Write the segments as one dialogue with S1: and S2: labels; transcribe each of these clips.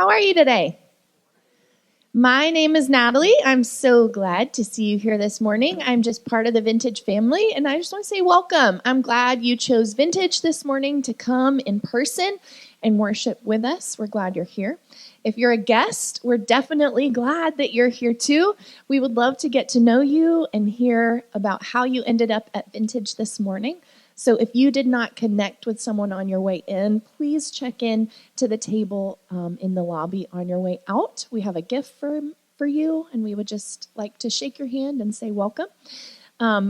S1: How are you today? My name is Natalie. I'm so glad to see you here this morning. I'm just part of the Vintage family, and I just want to say welcome. I'm glad you chose Vintage this morning to come in person and worship with us. We're glad you're here. If you're a guest, we're definitely glad that you're here too. We would love to get to know you and hear about how you ended up at Vintage this morning. So if you did not connect with someone on your way in, please check in to the table in the lobby on your way out. We have a gift for you, and we would just like to shake your hand and say welcome.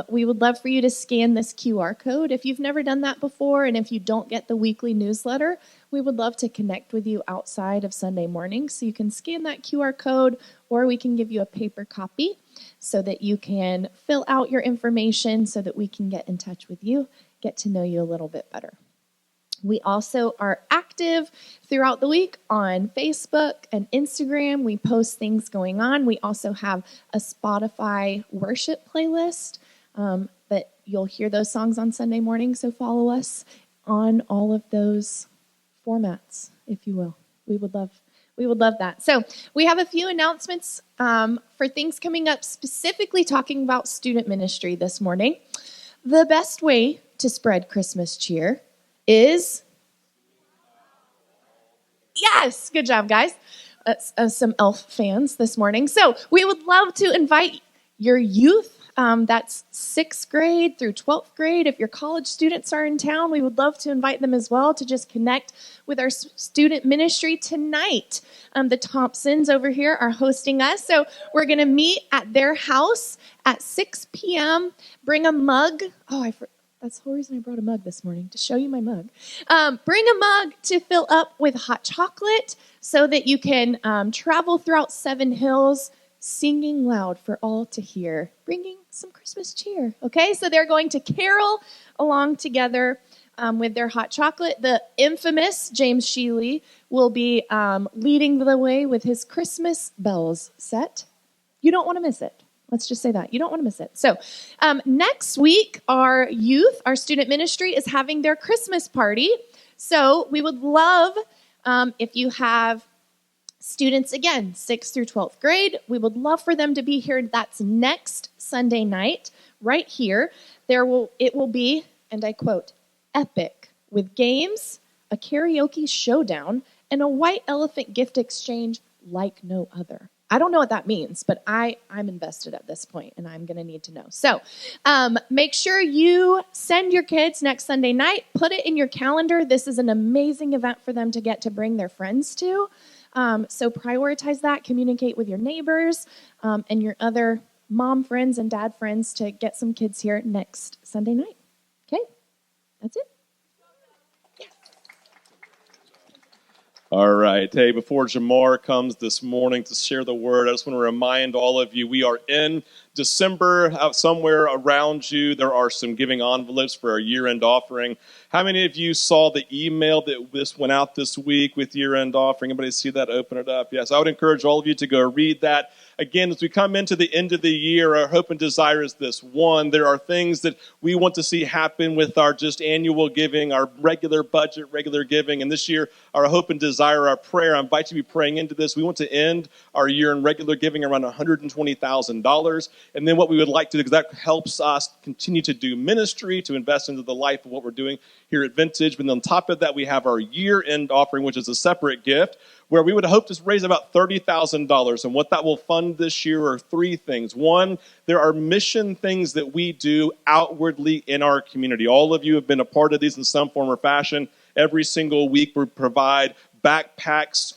S1: We would love for you to scan this QR code if you've never done that before, and if you don't get the weekly newsletter, we would love to connect with you outside of Sunday morning. So you can scan that QR code, or we can give you a paper copy so that you can fill out your information so that we can get in touch with you, get to know you a little bit better. We also are active throughout the week on Facebook and Instagram. We post things going on. We also have a Spotify worship playlist, but you'll hear those songs on Sunday morning, so follow us on all of those formats, if you will. We would love that. So we have a few announcements for things coming up, specifically talking about student ministry this morning. The best way to spread Christmas cheer is, yes, good job, guys. That's some Elf fans this morning. So we would love to invite your youth. That's 6th grade through 12th grade. If your college students are in town, we would love to invite them as well to just connect with our student ministry tonight. The Thompsons over here are hosting us. So we're going to meet at their house at 6 p.m. Bring a mug. That's the whole reason I brought a mug this morning, to show you my mug. Bring a mug to fill up with hot chocolate so that you can travel throughout Seven Hills, singing loud for all to hear, bringing some Christmas cheer, okay? So they're going to carol along together with their hot chocolate. The infamous James Sheely will be leading the way with his Christmas bells set. You don't want to miss it. Let's just say that. You don't want to miss it. So next week, our student ministry is having their Christmas party. So we would love if you have students, again, 6th through 12th grade, we would love for them to be here. That's next Sunday night, right here. It will be, and I quote, epic, with games, a karaoke showdown, and a white elephant gift exchange like no other. I don't know what that means, but I'm invested at this point, and I'm going to need to know. So make sure you send your kids next Sunday night. Put it in your calendar. This is an amazing event for them to get to bring their friends to. So prioritize that. Communicate with your neighbors and your other mom friends and dad friends to get some kids here next Sunday night. Okay? That's it.
S2: All right. Hey, before Jamar comes this morning to share the word, I just want to remind all of you, we are in December. Somewhere around you, there are some giving envelopes for our year-end offering. How many of you saw the email that this went out this week with year-end offering? Anybody see that? Open it up. Yes, I would encourage all of you to go read that. Again, as we come into the end of the year, our hope and desire is this. One, there are things that we want to see happen with our just annual giving, our regular budget, regular giving. And this year, our hope and desire, our prayer, I invite you to be praying into this. We want to end our year in regular giving around $120,000. And then what we would like to do, because that helps us continue to do ministry, to invest into the life of what we're doing here at Vintage. But on top of that, we have our year-end offering, which is a separate gift, where we would hope to raise about $30,000. And what that will fund this year are three things. One, there are mission things that we do outwardly in our community. All of you have been a part of these in some form or fashion. Every single week we provide backpacks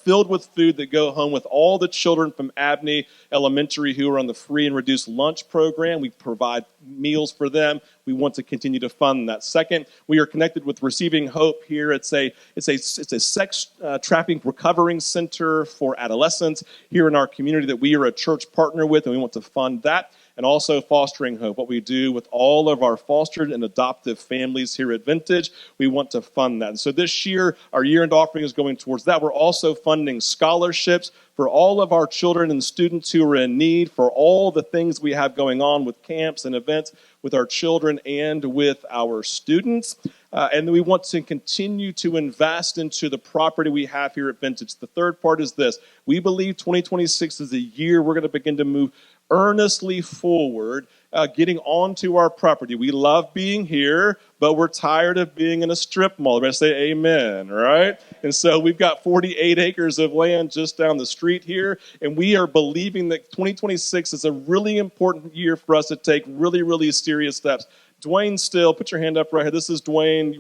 S2: filled with food that go home with all the children from Abney Elementary who are on the free and reduced lunch program. We provide meals for them. We want to continue to fund that. Second, we are connected with Receiving Hope here. It's a sex trafficking recovering center for adolescents here in our community that we are a church partner with, and we want to fund that. And also Fostering Hope, what we do with all of our fostered and adoptive families here at Vintage. We want to fund that. And so this year, our year-end offering is going towards that. We're also funding scholarships for all of our children and students who are in need, for all the things we have going on with camps and events with our children and with our students. And then we want to continue to invest into the property we have here at Vintage. The third part is this. We believe 2026 is a year we're going to begin to move earnestly forward, getting onto our property. We love being here, but we're tired of being in a strip mall. Everybody say amen, right? And so we've got 48 acres of land just down the street here, and we are believing that 2026 is a really important year for us to take really, really serious steps. Dwayne Still, put your hand up right here. This is Dwayne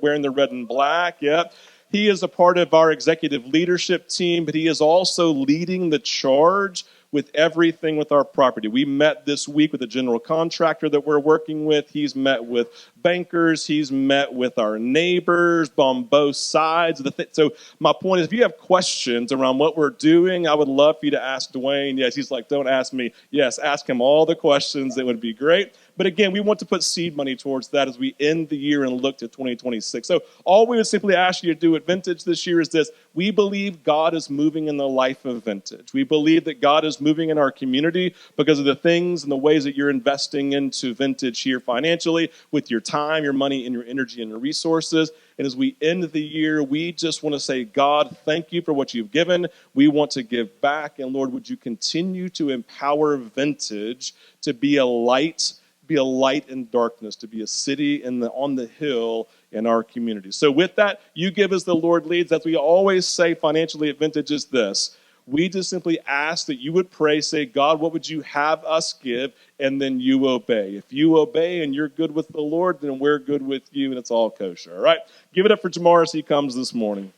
S2: wearing the red and black, yep. He is a part of our executive leadership team, but he is also leading the charge with everything with our property. We met this week with a general contractor that we're working with. He's met with bankers. He's met with our neighbors on both sides. So my point is, if you have questions around what we're doing, I would love for you to ask Dwayne. Yes, he's like, don't ask me. Yes, ask him all the questions. It would be great. But again, we want to put seed money towards that as we end the year and look to 2026. So all we would simply ask you to do at Vintage this year is this. We believe God is moving in the life of Vintage. We believe that God is moving in our community because of the things and the ways that you're investing into Vintage here financially with your time, your money, and your energy and your resources. And as we end the year, we just want to say, God, thank you for what you've given. We want to give back. And Lord, would you continue to empower Vintage to be a light in darkness, to be a city on the hill in our community. So with that, you give as the Lord leads. As we always say financially at Vintage is this. We just simply ask that you would pray, say, God, what would you have us give? And then you obey. If you obey and you're good with the Lord, then we're good with you, and it's all kosher. All right? Give it up for Jamar as he comes this morning.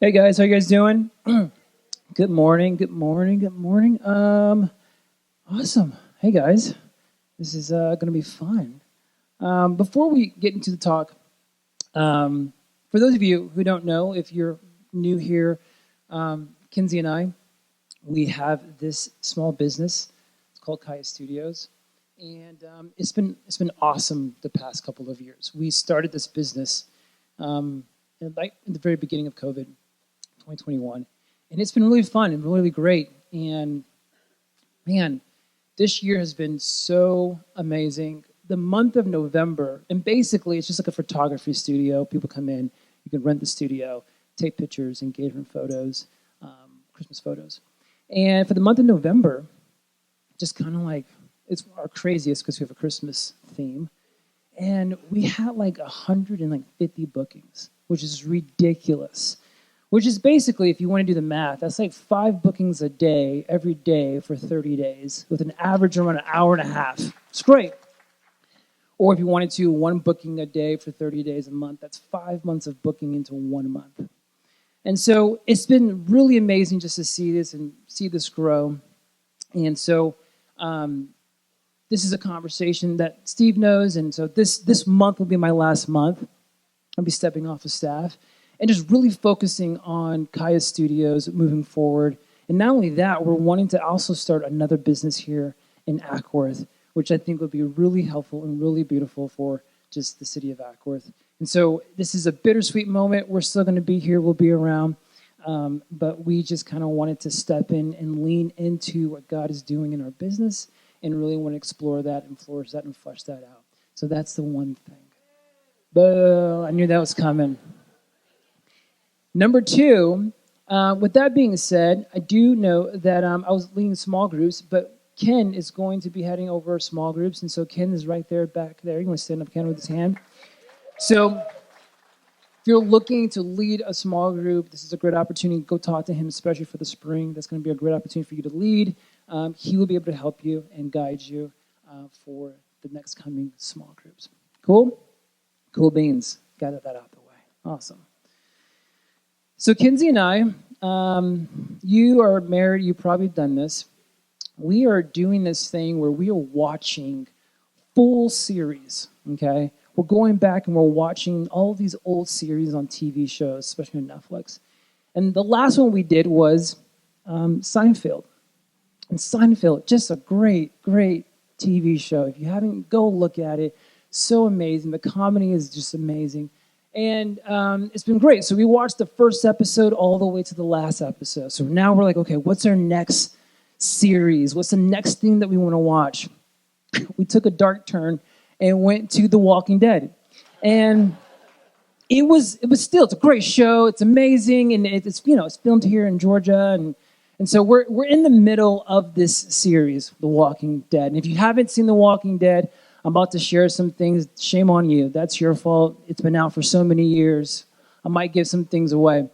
S3: Hey guys, how you guys doing? Good morning. Awesome. Hey guys, this is going to be fun. Before we get into the talk, for those of you who don't know, if you're new here, Kinsey and I, we have this small business. It's called Kaya Studios, and it's been awesome the past couple of years. We started this business in the very beginning of COVID, 2021. And it's been really fun and really great. And man, this year has been so amazing. The month of November, and basically it's just like a photography studio. People come in, you can rent the studio, take pictures, engagement photos, Christmas photos. And for the month of November, just kind of like, it's our craziest because we have a Christmas theme. And we had like 150 bookings, which is ridiculous. Which is basically, if you want to do the math, that's like 5 bookings a day, every day for 30 days, with an average around an hour and a half. It's great. Or if you wanted to, 1 booking a day for 30 days a month, that's 5 months of booking into 1 month. And so it's been really amazing just to see this and see this grow. And so this is a conversation that Steve knows, and so this month will be my last month. I'll be stepping off of staff. And just really focusing on Kaya Studios moving forward. And not only that, we're wanting to also start another business here in Ackworth, which I think would be really helpful and really beautiful for just the city of Ackworth. And so this is a bittersweet moment. We're still going to be here. We'll be around. But we just kind of wanted to step in and lean into what God is doing in our business and really want to explore that and flourish that and flesh that out. So that's the one thing. But I knew that was coming. Number 2, with that being said, I do know that I was leading small groups, but Ken is going to be heading over small groups, and so Ken is right there, back there. You want to stand up, Ken, with his hand? So if you're looking to lead a small group, this is a great opportunity. Go talk to him, especially for the spring. That's going to be a great opportunity for you to lead. He will be able to help you and guide you for the next coming small groups. Cool? Cool beans. Got that out the way. Awesome. So Kinsey and I, you are married, you've probably done this. We are doing this thing where we are watching full series, okay? We're going back and we're watching all these old series on TV shows, especially on Netflix. And the last one we did was Seinfeld. And Seinfeld, just a great TV show. If you haven't, go look at it. So amazing. The comedy is just amazing. And it's been great. So we watched the first episode all the way to the last episode. So now we're like, okay, what's our next series? What's the next thing that we want to watch? we took a dark turn and went to The Walking Dead. And it's a great show. It's amazing, and it's filmed here in Georgia, and so we're in the middle of this series, The Walking Dead. And if you haven't seen The Walking Dead, I'm about to share some things. Shame on you. That's your fault. It's been out for so many years. I might give some things away.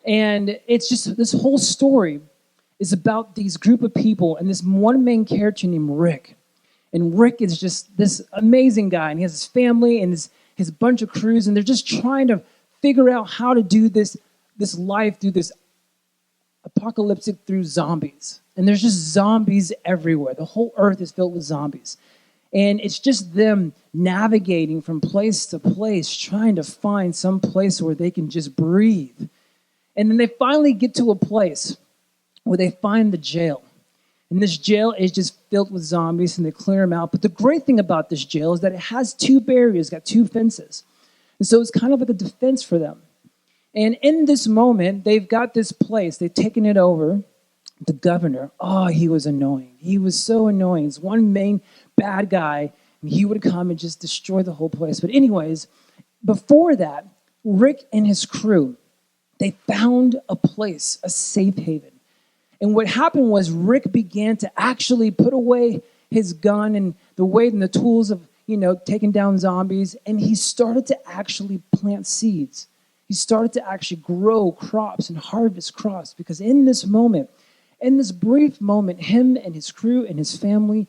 S3: And it's just this whole story is about these group of people and this one main character named Rick. And Rick is just this amazing guy, and he has his family and his bunch of crews, and they're just trying to figure out how to do this life through this apocalyptic through zombies. And there's just zombies everywhere. The whole earth is filled with zombies. And it's just them navigating from place to place, trying to find some place where they can just breathe. And then they finally get to a place where they find the jail. And this jail is just filled with zombies, and they clear them out. But the great thing about this jail is that it has two barriers, got two fences. And so it's kind of like a defense for them. And in this moment, they've got this place. They've taken it over. The governor, he was annoying. He was so annoying. He's one main bad guy, and he would come and just destroy the whole place. But anyways, before that, Rick and his crew, they found a place, a safe haven. And what happened was Rick began to actually put away his gun and the weight and the tools of, taking down zombies. And he started to actually plant seeds. He started to actually grow crops and harvest crops, because in this moment, in this brief moment, him and his crew and his family,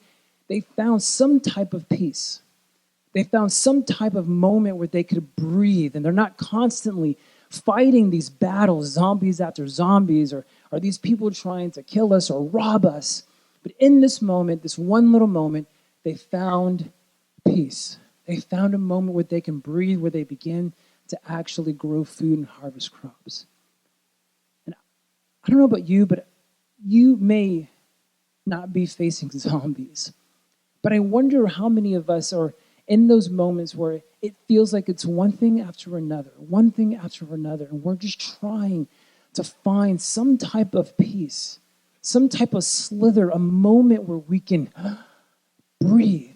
S3: they found some type of peace. They found some type of moment where they could breathe, and they're not constantly fighting these battles, zombies after zombies, or are these people trying to kill us or rob us. But in this moment, this one little moment, they found peace. They found a moment where they can breathe, where they begin to actually grow food and harvest crops. And I don't know about you, but you may not be facing zombies. But I wonder how many of us are in those moments where it feels like it's one thing after another, and we're just trying to find some type of peace, some type of slither, a moment where we can breathe.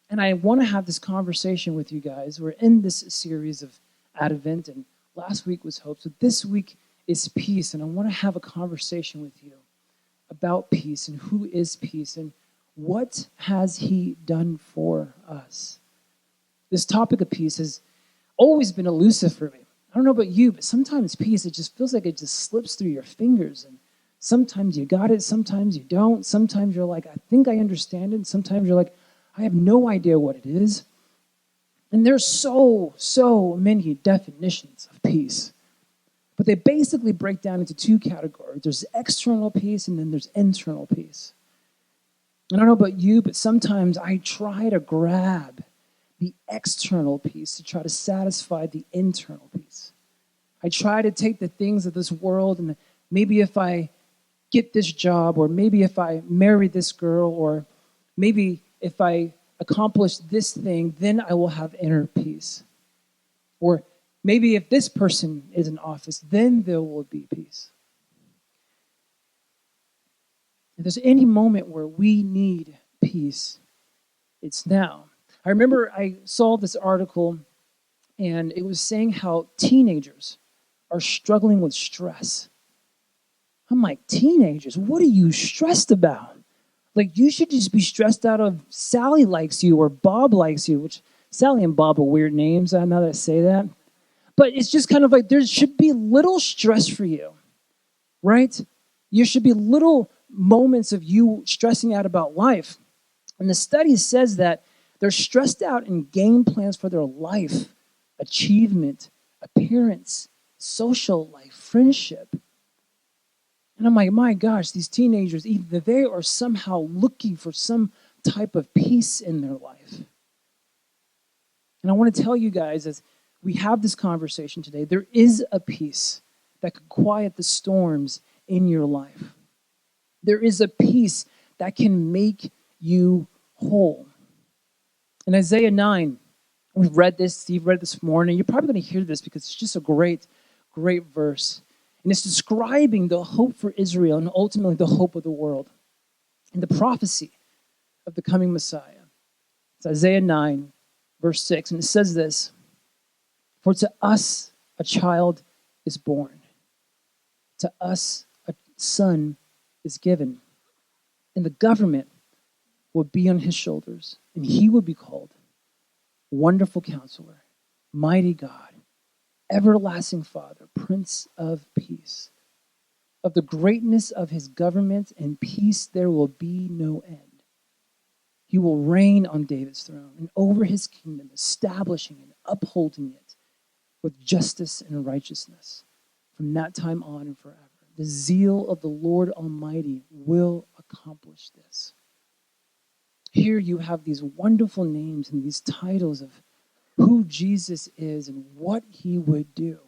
S3: And I want to have this conversation with you guys. We're in this series of Advent, and last week was hope. So this week is peace, and I want to have a conversation with you about peace and who is peace and what has he done for us. This topic of peace has always been elusive for me. I don't know about you, but sometimes peace, it just feels like it just slips through your fingers. And sometimes you got it, sometimes you don't. Sometimes you're like, I think I understand it. And sometimes you're like, I have no idea what it is. And there's so many definitions of peace. But they basically break down into two categories. There's external peace, and then there's internal peace. I don't know about you, but sometimes I try to grab the external peace to try to satisfy the internal peace. I try to take the things of this world, and maybe if I get this job, or maybe if I marry this girl, or maybe if I accomplish this thing, then I will have inner peace. Or maybe if this person is in office, then there will be peace. If there's any moment where we need peace, it's now. I remember I saw this article, and it was saying how teenagers are struggling with stress. I'm like, teenagers, what are you stressed about? Like, you should just be stressed out of Sally likes you or Bob likes you, which Sally and Bob are weird names, I know that I say that. But it's just kind of like there should be little stress for you, right? There should be little moments of you stressing out about life. And the study says that they're stressed out in game plans for their life, achievement, appearance, social life, friendship. And I'm like, my gosh, these teenagers, either they are somehow looking for some type of peace in their life. And I want to tell you guys, as we have this conversation today, there is a peace that could quiet the storms in your life. There is a peace that can make you whole. In Isaiah 9, we've read this, Steve read this morning. You're probably going to hear this because it's just a great verse. And it's describing the hope for Israel and ultimately the hope of the world. And the prophecy of the coming Messiah. It's Isaiah 9, verse 6, and it says this, "For to us a child is born, to us a son is given, and the government will be on his shoulders, and he will be called Wonderful Counselor, Mighty God, Everlasting Father, Prince of Peace. Of the greatness of his government and peace there will be no end. He will reign on David's throne and over his kingdom, establishing and upholding it with justice and righteousness from that time on and forever. The zeal of the Lord Almighty will accomplish this." Here you have these wonderful names and these titles of who Jesus is and what he would do.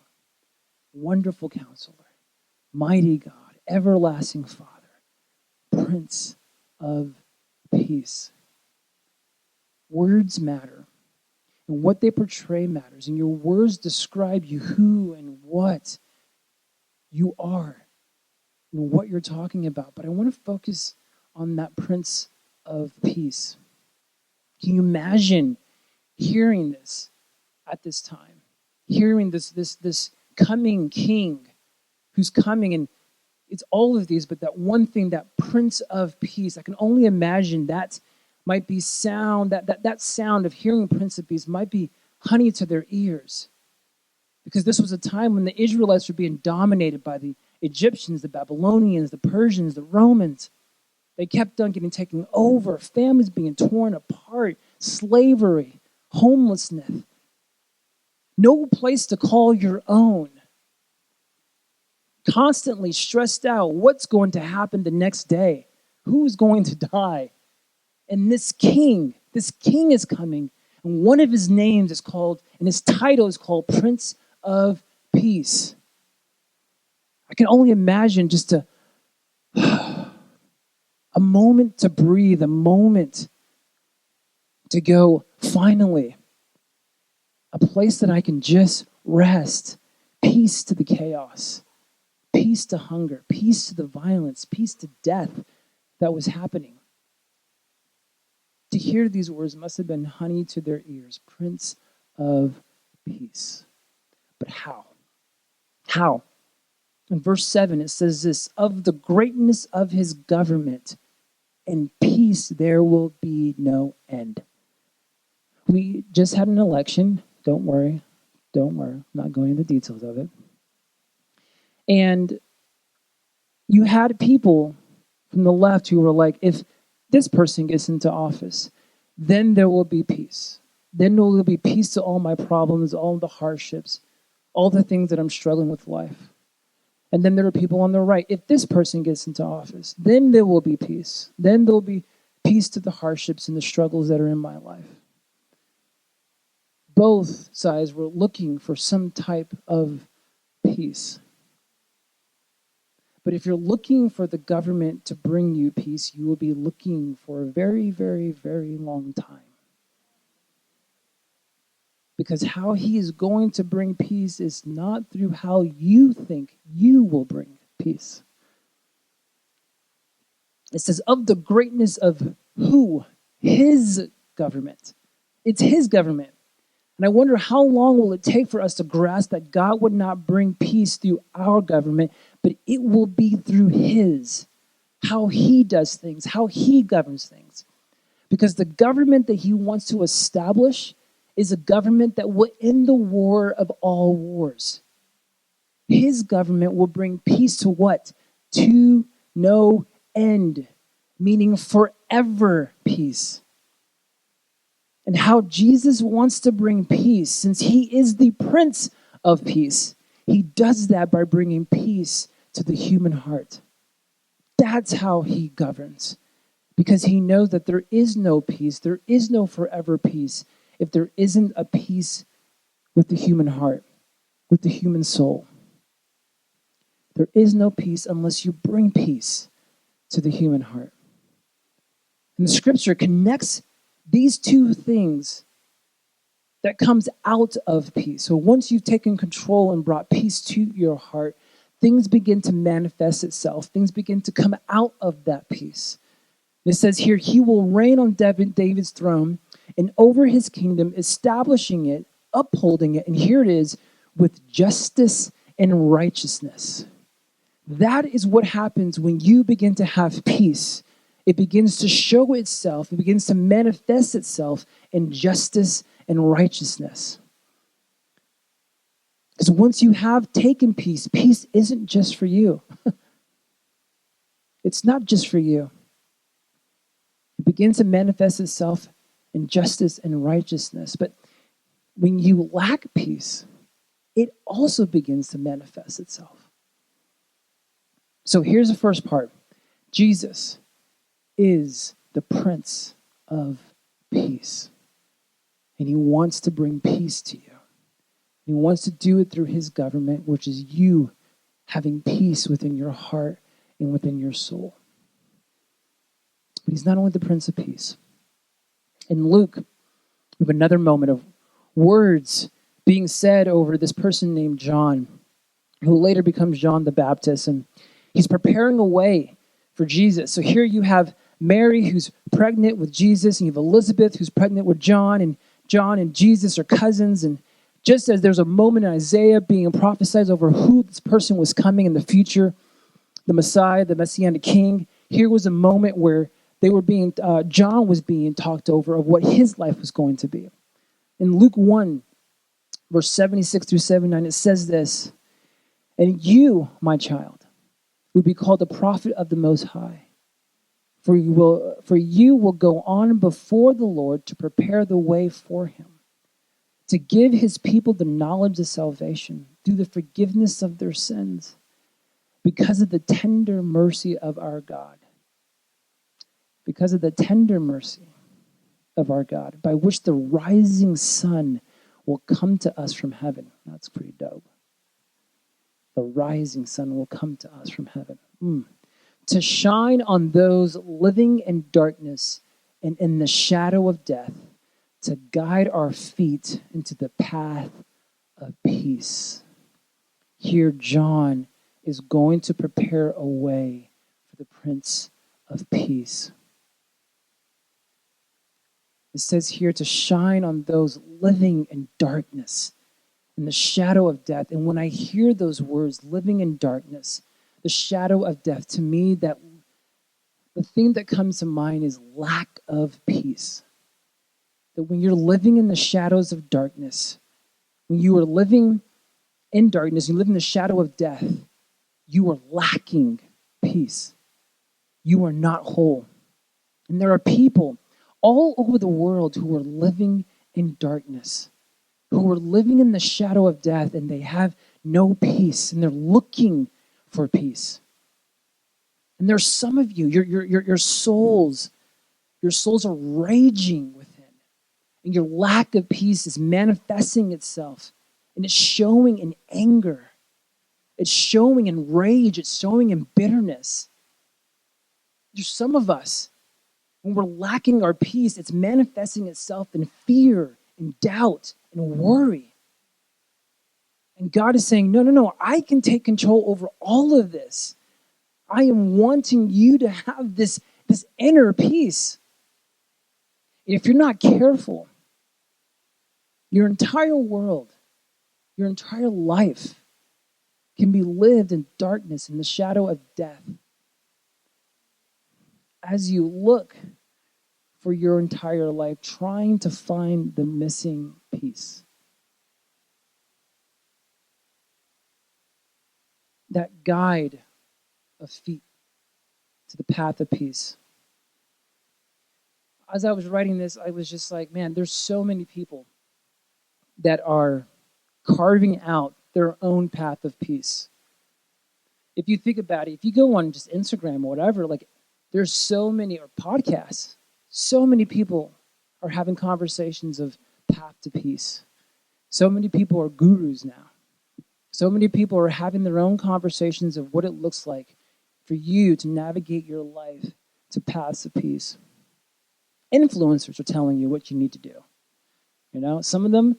S3: Wonderful Counselor, Mighty God, Everlasting Father, Prince of Peace. Words matter, and what they portray matters, and your words describe you who and what you are and what you're talking about. But I want to focus on that Prince of Peace. Can you imagine hearing this at this time? Hearing this coming king who's coming, and it's all of these, but that one thing, that Prince of Peace, I can only imagine that might be sound, that sound of hearing Prince of Peace might be honey to their ears. Because this was a time when the Israelites were being dominated by the Egyptians, the Babylonians, the Persians, the Romans. They kept on getting taken over, families being torn apart, slavery, homelessness, no place to call your own. Constantly stressed out, what's going to happen the next day? Who's going to die? And this king is coming, and one of his names is called, and his title is called Prince of Peace. I can only imagine just a moment to breathe, a moment to go, finally, a place that I can just rest, peace to the chaos, peace to hunger, peace to the violence, peace to death that was happening. To hear these words must have been honey to their ears, Prince of Peace. But how? How? In verse 7, it says this, "Of the greatness of his government and peace there will be no end." We just had an election. Don't worry. I'm not going into the details of it. And you had people from the left who were like, if this person gets into office, then there will be peace. Then there will be peace to all my problems, all the hardships, all the things that I'm struggling with life. And then there are people on the right. If this person gets into office, then there will be peace. Then there will be peace to the hardships and the struggles that are in my life. Both sides were looking for some type of peace. But if you're looking for the government to bring you peace, you will be looking for a very, very, very long time. Because how he is going to bring peace is not through how you think you will bring peace. It says, of the greatness of who? His government. It's his government. And I wonder how long will it take for us to grasp that God would not bring peace through our government, but it will be through his, how he does things, how he governs things. Because the government that he wants to establish is a government that will end the war of all wars. His government will bring peace to what? To no end, meaning forever peace. And how Jesus wants to bring peace, since he is the Prince of Peace, he does that by bringing peace to the human heart. That's how he governs, because he knows that there is no peace, there is no forever peace, if there isn't a peace with the human heart, with the human soul. There is no peace unless you bring peace to the human heart. And the scripture connects these two things that comes out of peace. So once you've taken control and brought peace to your heart, things begin to manifest itself. Things begin to come out of that peace. It says here, he will reign on David's throne and over his kingdom, establishing it, upholding it, and here it is, with justice and righteousness. That is what happens when you begin to have peace. It begins to show itself, it begins to manifest itself in justice and righteousness. Because once you have taken peace, peace isn't just for you. It's not just for you. It begins to manifest itself in justice and righteousness. But when you lack peace, it also begins to manifest itself. So here's the first part. Jesus is the Prince of Peace. And he wants to bring peace to you. He wants to do it through his government, which is you having peace within your heart and within your soul. But he's not only the Prince of Peace. In Luke, we have another moment of words being said over this person named John, who later becomes John the Baptist, and he's preparing a way for Jesus. So here you have Mary, who's pregnant with Jesus, and you have Elizabeth, who's pregnant with John and Jesus are cousins. And just as there's a moment in Isaiah being prophesied over who this person was coming in the future, the Messiah, the Messianic King, here was a moment where John was being talked over of what his life was going to be. In Luke 1, verse 76 through 79, it says this, "And you, my child, will be called the prophet of the Most High. For you will go on before the Lord to prepare the way for him, to give his people the knowledge of salvation through the forgiveness of their sins, because of the tender mercy of our God." Because of the tender mercy of our God, by which the rising sun will come to us from heaven. That's pretty dope. The rising sun will come to us from heaven. To shine on those living in darkness and in the shadow of death, to guide our feet into the path of peace. Here, John is going to prepare a way for the Prince of Peace. It says here to shine on those living in darkness, in the shadow of death. And when I hear those words, living in darkness, the shadow of death, to me, that the thing that comes to mind is lack of peace. That when you're living in the shadows of darkness, when you are living in darkness, you live in the shadow of death, you are lacking peace. You are not whole. And there are people all over the world who are living in darkness, who are living in the shadow of death, and they have no peace, and they're looking for peace. And there's some of you, your souls are raging within, and your lack of peace is manifesting itself, and it's showing in anger, it's showing in rage, it's showing in bitterness. There's some of us, when we're lacking our peace, it's manifesting itself in fear and doubt and worry. And God is saying, no, I can take control over all of this. I am wanting you to have this inner peace. And if you're not careful, your entire world, your entire life can be lived in darkness, in the shadow of death. As you look for your entire life, trying to find the missing piece. That guide of feet to the path of peace. As I was writing this, I was just like, man, there's so many people that are carving out their own path of peace. If you think about it, if you go on just Instagram or whatever, like there's so many, or podcasts, so many people are having conversations of path to peace. So many people are gurus now. So many people are having their own conversations of what it looks like for you to navigate your life to paths of peace. Influencers are telling you what you need to do. Some of them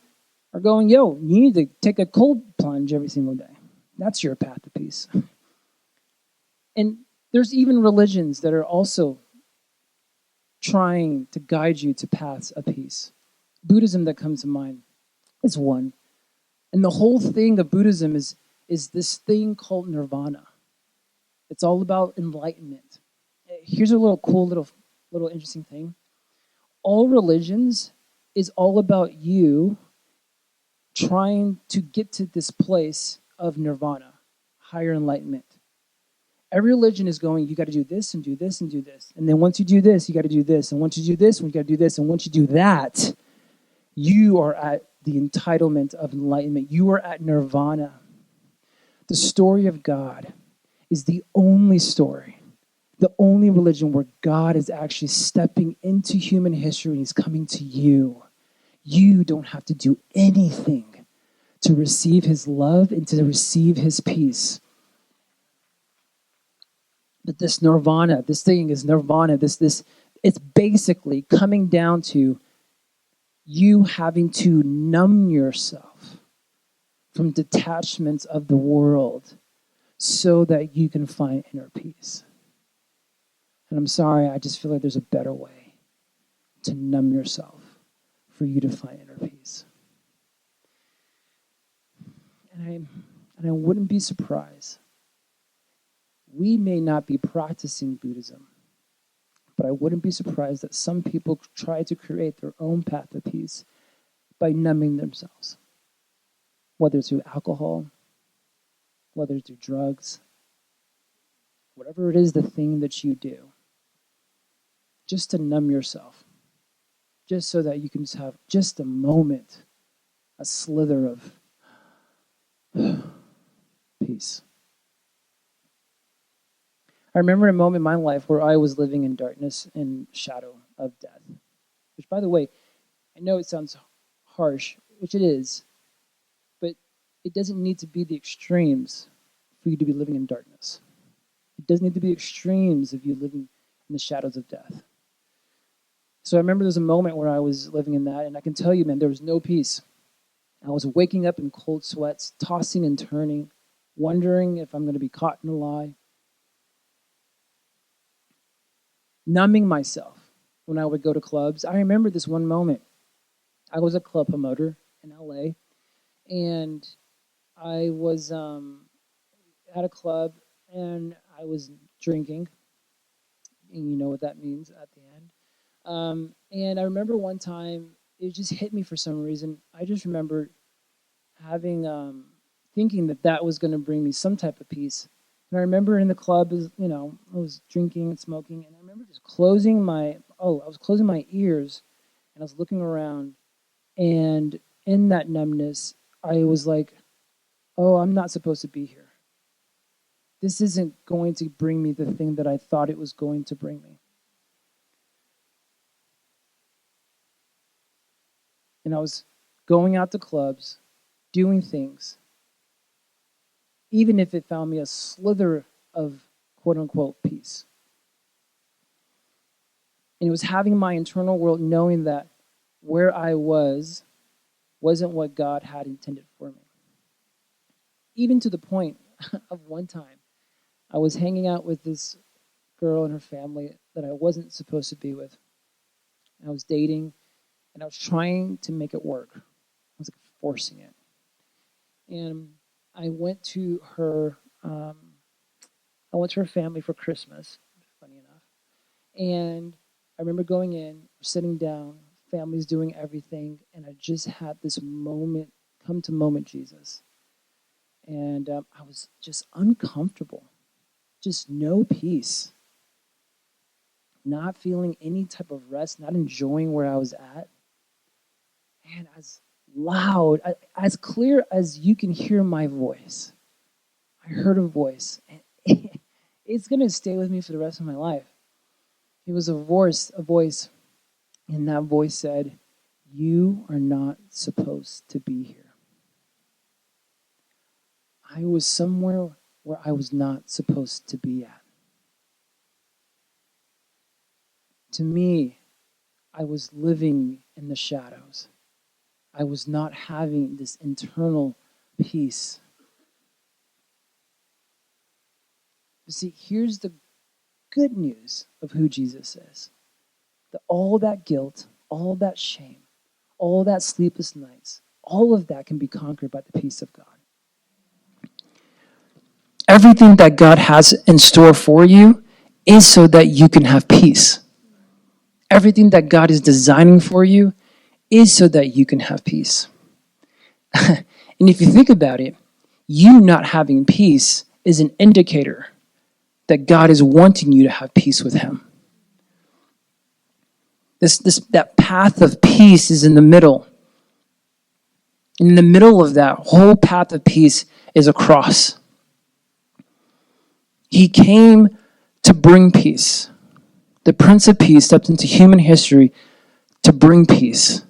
S3: are going, you need to take a cold plunge every single day. That's your path to peace. And there's even religions that are also trying to guide you to paths of peace. Buddhism that comes to mind is one. And the whole thing of Buddhism is this thing called nirvana. It's all about enlightenment. Here's a little interesting thing. All religions is all about you trying to get to this place of nirvana, higher enlightenment. Every religion is going, you got to do this and do this and do this. And then once you do this, you got to do this. And once you do this, you got to do this. And once you do that, you are at the entitlement of enlightenment. You are at nirvana. The story of God is the only story, the only religion where God is actually stepping into human history and he's coming to you. You don't have to do anything to receive his love and to receive his peace. But this nirvana, this thing is nirvana, it's basically coming down to you having to numb yourself from detachments of the world so that you can find inner peace. And I'm sorry, I just feel like there's a better way to numb yourself for you to find inner peace. And I wouldn't be surprised. We may not be practicing Buddhism, but I wouldn't be surprised that some people try to create their own path of peace by numbing themselves, whether it's through alcohol, whether it's through drugs, whatever it is, the thing that you do, just to numb yourself, just so that you can just have just a moment, a slither of peace. I remember a moment in my life where I was living in darkness and shadow of death, which, by the way, I know it sounds harsh, which it is, but it doesn't need to be the extremes for you to be living in darkness. It doesn't need to be extremes of you living in the shadows of death. So I remember there was a moment where I was living in that, and I can tell you, man, there was no peace. I was waking up in cold sweats, tossing and turning, wondering if I'm going to be caught in a lie, numbing myself when I would go to clubs. I remember this one moment. I was a club promoter in LA, and I was at a club, and I was drinking, and you know what that means at the end. And I remember one time, it just hit me for some reason. I just remember having, thinking that was going to bring me some type of peace. And I remember in the club, I was drinking and smoking, and I remember just closing my ears, and I was looking around, and in that numbness, I was like, oh, I'm not supposed to be here. This isn't going to bring me the thing that I thought it was going to bring me. And I was going out to clubs, doing things, even if it found me a slither of quote-unquote peace. And it was having my internal world knowing that where I wasn't what God had intended for me. Even to the point of one time, I was hanging out with this girl and her family that I wasn't supposed to be with. And I was dating, and I was trying to make it work. I was like forcing it. And I went to her family for Christmas, funny enough. And I remember going in, sitting down, family's doing everything, and I just had this moment, come to moment Jesus. And I was just uncomfortable, just no peace, not feeling any type of rest, not enjoying where I was at. And as loud, as clear as you can hear my voice, I heard a voice, and it's going to stay with me for the rest of my life. It was a voice, and that voice said, "You are not supposed to be here." I was somewhere where I was not supposed to be at. To me, I was living in the shadows. I was not having this internal peace. But see, here's the good news of who Jesus is. that all that guilt, all that shame, all that sleepless nights, all of that can be conquered by the peace of God. Everything that God has in store for you is so that you can have peace. Everything that God is designing for you is so that you can have peace. And if you think about it, you not having peace is an indicator that God is wanting you to have peace with him. That path of peace is in the middle. In the middle of that whole path of peace is a cross. He came to bring peace. The Prince of Peace stepped into human history to bring peace.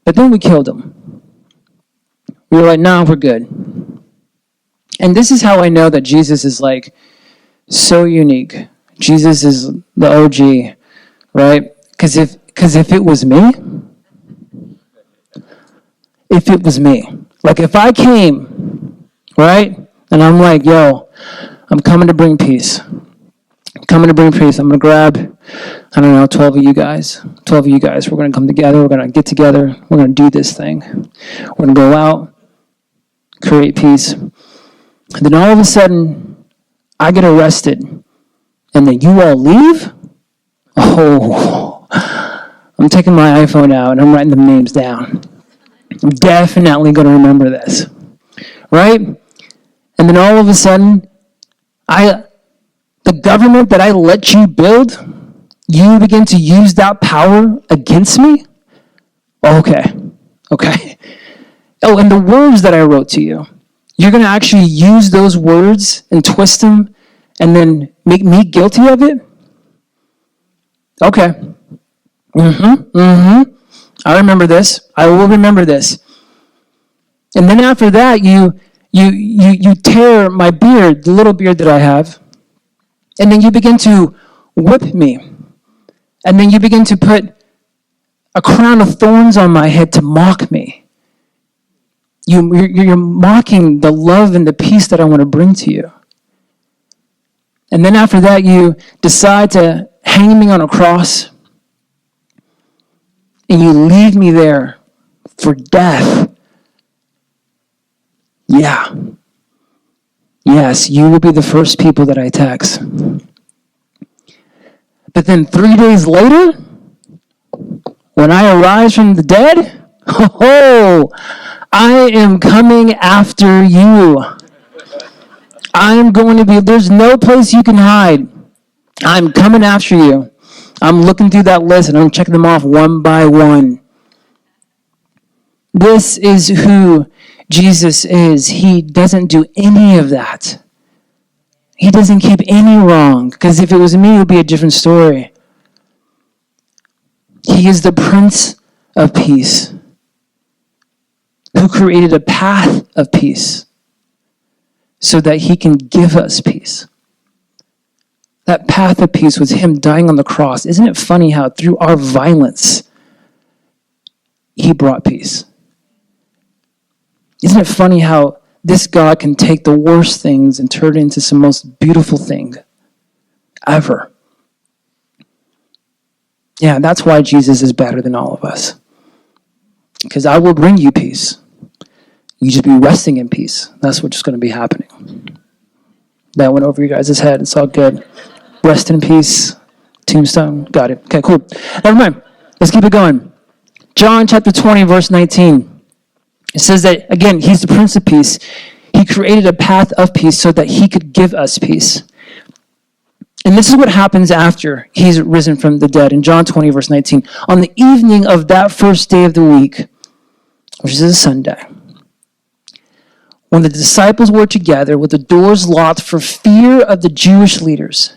S3: But then we killed him. We were like, nah, we're good. And this is how I know that Jesus is like so unique. Jesus is the OG, right? Because if it was me, like if I came, right, and I'm like, yo, I'm coming to bring peace. I'm coming to bring peace. I'm going to grab, 12 of you guys. We're going to come together. We're going to get together. We're going to do this thing. We're going to go out, create peace. And then all of a sudden, I get arrested. And then you all leave? Oh, I'm taking my iPhone out and I'm writing the names down. I'm definitely going to remember this. Right? And then all of a sudden, the government that I let you build, you begin to use that power against me? Okay. Oh, and the words that I wrote to you, you're going to actually use those words and twist them and then make me guilty of it? Okay. I remember this. I will remember this. And then after that, you tear my beard, the little beard that I have, and then you begin to whip me. And then you begin to put a crown of thorns on my head to mock me. You're mocking the love and the peace that I want to bring to you. And then after that, you decide to hang me on a cross. And you leave me there for death. Yeah. Yes, you will be the first people that I text. But then 3 days later, when I arise from the dead, I am coming after you. There's no place you can hide. I'm coming after you. I'm looking through that list and I'm checking them off one by one. This is who Jesus is. He doesn't do any of that. He doesn't keep any wrong. Because if it was me, it would be a different story. He is the Prince of Peace, who created a path of peace so that he can give us peace. That path of peace was him dying on the cross. Isn't it funny how through our violence, he brought peace? Isn't it funny how this God can take the worst things and turn it into some most beautiful thing ever? Yeah, that's why Jesus is better than all of us. Because I will bring you peace. You just be resting in peace. That's what's going to be happening. That went over your guys' head. It's all good. Rest in peace. Tombstone. Got it. Okay, cool. Never mind. Let's keep it going. John chapter 20, verse 19. It says that, again, he's the Prince of Peace. He created a path of peace so that he could give us peace. And this is what happens after he's risen from the dead. In John 20, verse 19. On the evening of that first day of the week, which is a Sunday, when the disciples were together with the doors locked for fear of the Jewish leaders,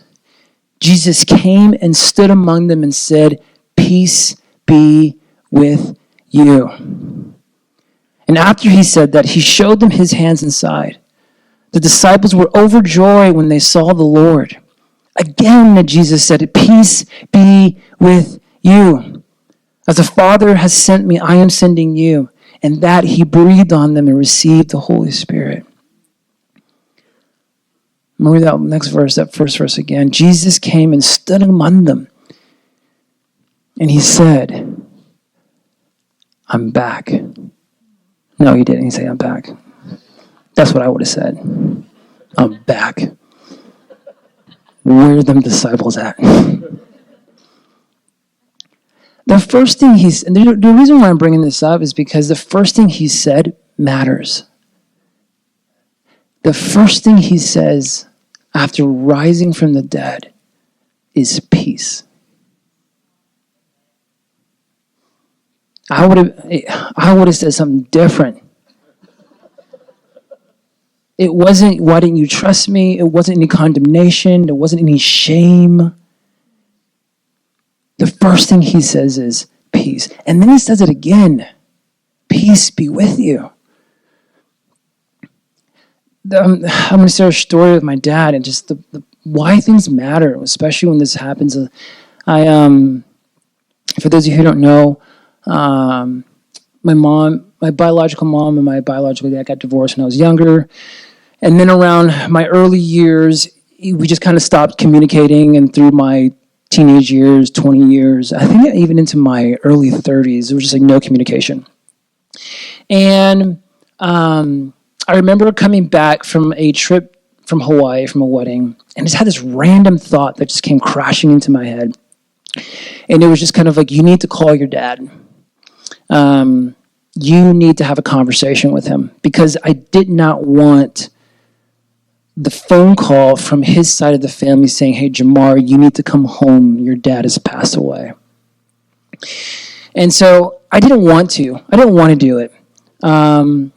S3: Jesus came and stood among them and said, "Peace be with you." And after he said that, he showed them his hands and side. The disciples were overjoyed when they saw the Lord. Again, Jesus said, "Peace be with you. As the Father has sent me, I am sending you." And that he breathed on them and received the Holy Spirit. Remember that next verse, that first verse again. Jesus came and stood among them And he said, I'm back. No, he didn't. He said, I'm back. That's what I would have said. I'm back. Where are them disciples at? The first thing and the reason why I'm bringing this up is because the first thing he said matters. The first thing he says after rising from the dead is peace. I would have said something different. It wasn't, why didn't you trust me? It wasn't any condemnation. There wasn't any shame. The first thing he says is peace. And then he says it again. Peace be with you. I'm going to share a story with my dad and just why things matter, especially when this happens. For those of you who don't know, my biological mom and my biological dad got divorced when I was younger. And then around my early years, we just kind of stopped communicating. And through my teenage years, 20 years, I think even into my early 30s, there was just like no communication. And I remember coming back from a trip from Hawaii, from a wedding, and just had this random thought that just came crashing into my head. And it was just kind of like, you need to call your dad. You need to have a conversation with him, because I did not want the phone call from his side of the family saying, hey, Jamar, you need to come home. Your dad has passed away. And so I didn't want to. I didn't want to do it. I'm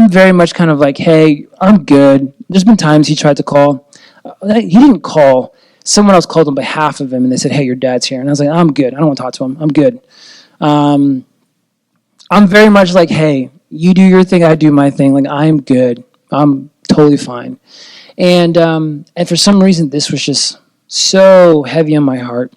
S3: very much kind of like, hey, I'm good. There's been times he tried to call. He didn't call. Someone else called on behalf of him, and they said, hey, your dad's here. And I was like, I'm good. I don't want to talk to him. I'm good. I'm very much like, hey, you do your thing, I do my thing. Like, I'm good. I'm totally fine. And for some reason, this was just so heavy on my heart.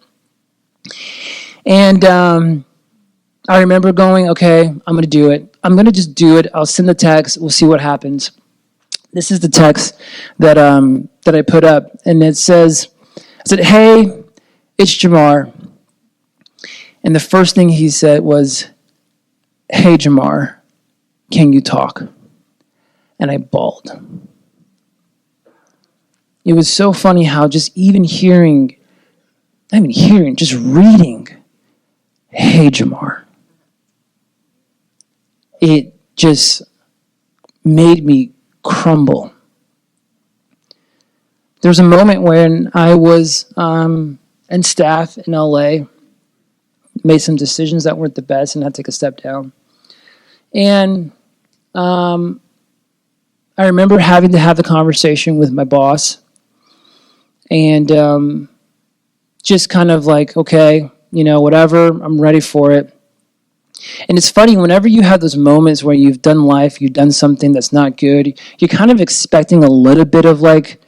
S3: And I remember going, okay, I'm going to do it. I'm going to just do it. I'll send the text. We'll see what happens. This is the text that I put up. And it says, I said, hey, it's Jamar. And the first thing he said was, hey, Jamar, can you talk? And I bawled. It was so funny how just just reading, hey, Jamar, it just made me crumble. There was a moment when I was in staff in LA, made some decisions that weren't the best, and had to take a step down. And I remember having to have the conversation with my boss, and just kind of like, okay, whatever, I'm ready for it. And it's funny, whenever you have those moments where you've done life, you've done something that's not good, you're kind of expecting a little bit of like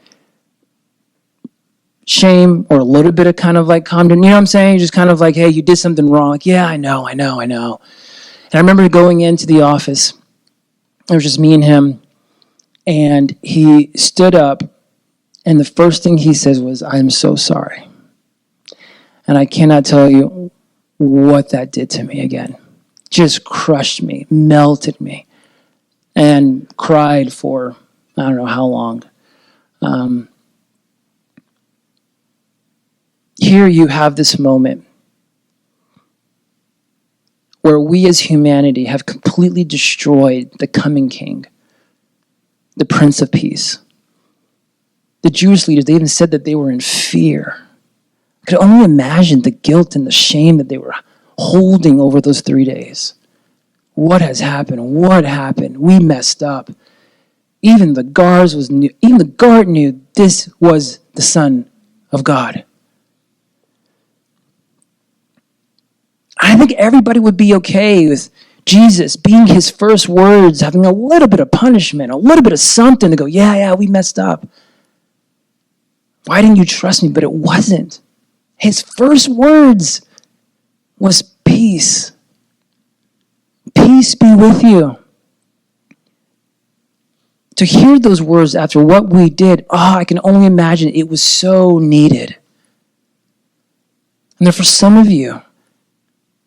S3: shame, or a little bit of kind of like condemnation. You know what I'm saying? Just kind of like, hey, you did something wrong. Like, yeah, I know. And I remember going into the office. It was just me and him. And he stood up, and the first thing he says was, I am so sorry. And I cannot tell you what that did to me again. Just crushed me, melted me, and cried for I don't know how long. Here you have this moment where we as humanity have completely destroyed the coming king, the Prince of Peace. The Jewish leaders, they even said that they were in fear. I could only imagine the guilt and the shame that they were holding over those 3 days. What has happened? What happened? We messed up. Even the guard knew this was the Son of God. I think everybody would be okay with Jesus being his first words, having a little bit of punishment, a little bit of something to go, yeah, we messed up. Why didn't you trust me? But it wasn't. His first words was peace. Peace be with you. To hear those words after what we did, I can only imagine it was so needed. And then for some of you,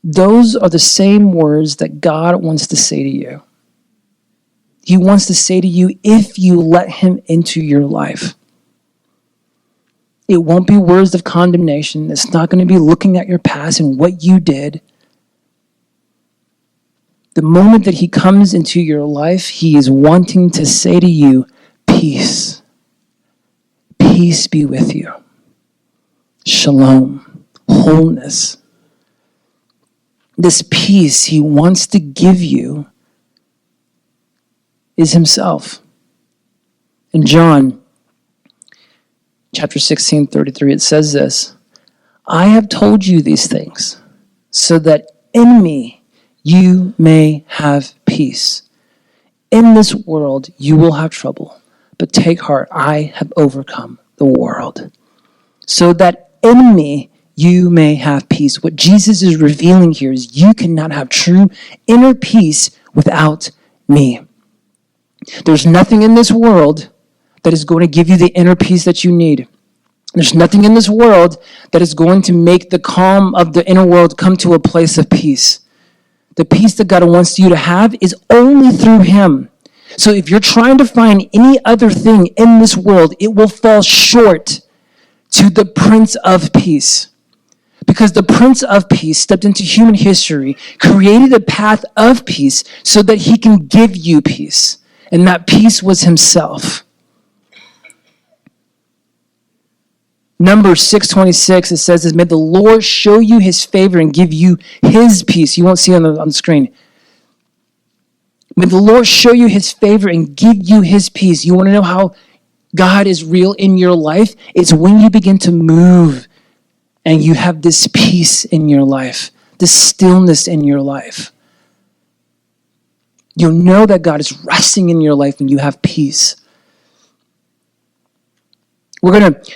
S3: those are the same words that God wants to say to you. He wants to say to you if you let him into your life. It won't be words of condemnation. It's not going to be looking at your past and what you did. The moment that he comes into your life, he is wanting to say to you, peace. Peace be with you. Shalom. Wholeness. This peace he wants to give you is himself. In John chapter 16:33, it says this, I have told you these things so that in me you may have peace. In this world you will have trouble, but take heart, I have overcome the world. So that in me you may have peace. What Jesus is revealing here is you cannot have true inner peace without me. There's nothing in this world that is going to give you the inner peace that you need. There's nothing in this world that is going to make the calm of the inner world come to a place of peace. The peace that God wants you to have is only through him. So if you're trying to find any other thing in this world, it will fall short to the Prince of Peace. Because the Prince of Peace stepped into human history, created a path of peace so that he can give you peace. And that peace was himself. Numbers 6:26, it says this, may the Lord show you his favor and give you his peace. You won't see it on the screen. May the Lord show you his favor and give you his peace. You want to know how God is real in your life? It's when you begin to move and you have this peace in your life, this stillness in your life. You'll know that God is resting in your life when you have peace. We're going to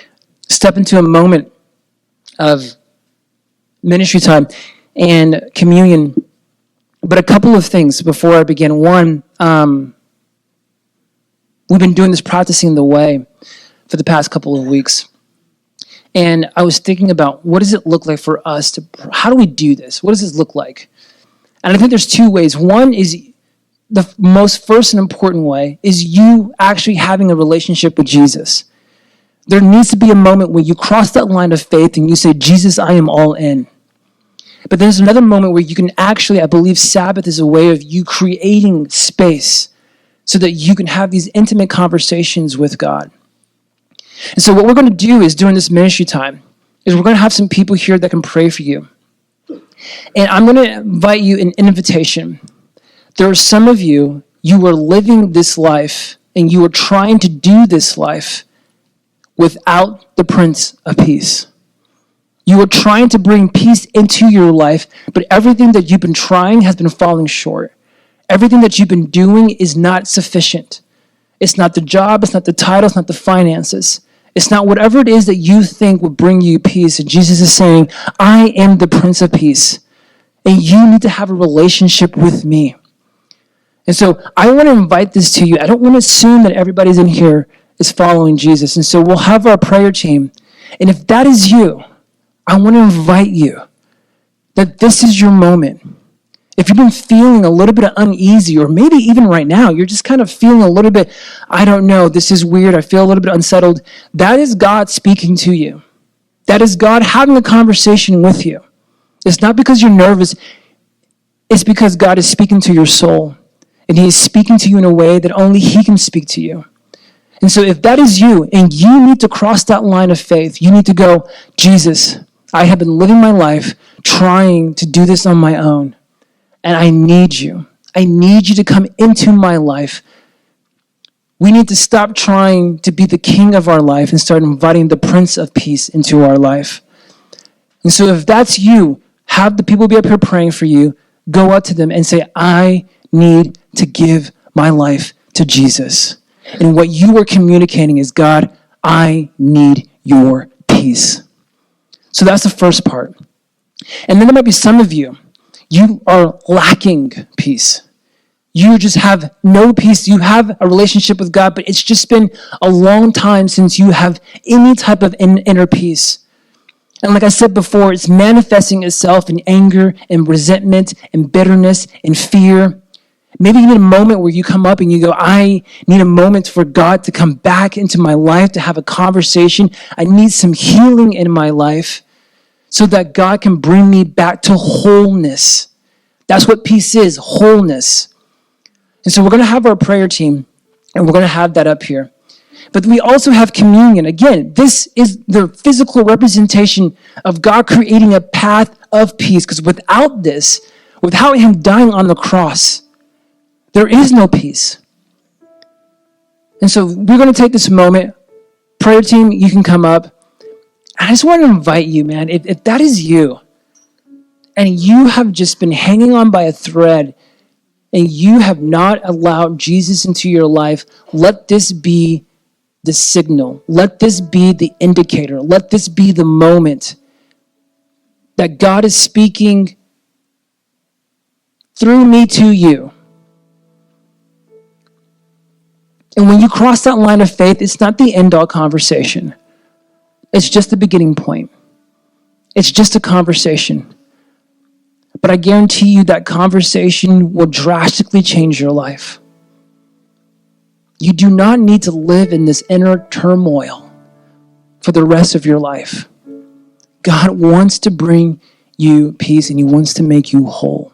S3: step into a moment of ministry time and communion. But a couple of things before I begin. One, we've been doing this practicing the way for the past couple of weeks. And I was thinking about what does it look like for us to, how do we do this? What does this look like? And I think there's two ways. One is the most first and important way is you actually having a relationship with Jesus. There needs to be a moment where you cross that line of faith and you say, Jesus, I am all in. But there's another moment where you can actually, I believe Sabbath is a way of you creating space so that you can have these intimate conversations with God. And so what we're going to do is during this ministry time is we're going to have some people here that can pray for you. And I'm going to invite you an invitation. There are some of you, you are living this life and you are trying to do this life without the Prince of Peace. You are trying to bring peace into your life, but everything that you've been trying has been falling short. Everything that you've been doing is not sufficient. It's not the job, it's not the title, it's not the finances. It's not whatever it is that you think will bring you peace. And Jesus is saying, I am the Prince of Peace, and you need to have a relationship with me. And so I want to invite this to you. I don't want to assume that everybody's in here is following Jesus. And so we'll have our prayer team. And if that is you, I want to invite you that this is your moment. If you've been feeling a little bit uneasy, or maybe even right now, you're just kind of feeling a little bit, I don't know, this is weird, I feel a little bit unsettled. That is God speaking to you. That is God having a conversation with you. It's not because you're nervous. It's because God is speaking to your soul. And he is speaking to you in a way that only he can speak to you. And so if that is you, and you need to cross that line of faith, you need to go, Jesus, I have been living my life trying to do this on my own. And I need you. I need you to come into my life. We need to stop trying to be the king of our life and start inviting the Prince of Peace into our life. And so if that's you, have the people be up here praying for you. Go up to them and say, I need to give my life to Jesus. And what you are communicating is, God, I need your peace. So that's the first part. And then there might be some of you, you are lacking peace. You just have no peace. You have a relationship with God, but it's just been a long time since you have any type of inner peace. And like I said before, it's manifesting itself in anger and resentment and bitterness and fear. Maybe you need a moment where you come up and you go, I need a moment for God to come back into my life, to have a conversation. I need some healing in my life so that God can bring me back to wholeness. That's what peace is, wholeness. And so we're going to have our prayer team, and we're going to have that up here. But we also have communion. Again, this is the physical representation of God creating a path of peace. Because without this, without him dying on the cross, there is no peace. And so we're going to take this moment. Prayer team, you can come up. I just want to invite you, man, if that is you, and you have just been hanging on by a thread, and you have not allowed Jesus into your life, let this be the signal. Let this be the indicator. Let this be the moment that God is speaking through me to you. And when you cross that line of faith, it's not the end-all conversation. It's just the beginning point. It's just a conversation. But I guarantee you that conversation will drastically change your life. You do not need to live in this inner turmoil for the rest of your life. God wants to bring you peace, and he wants to make you whole.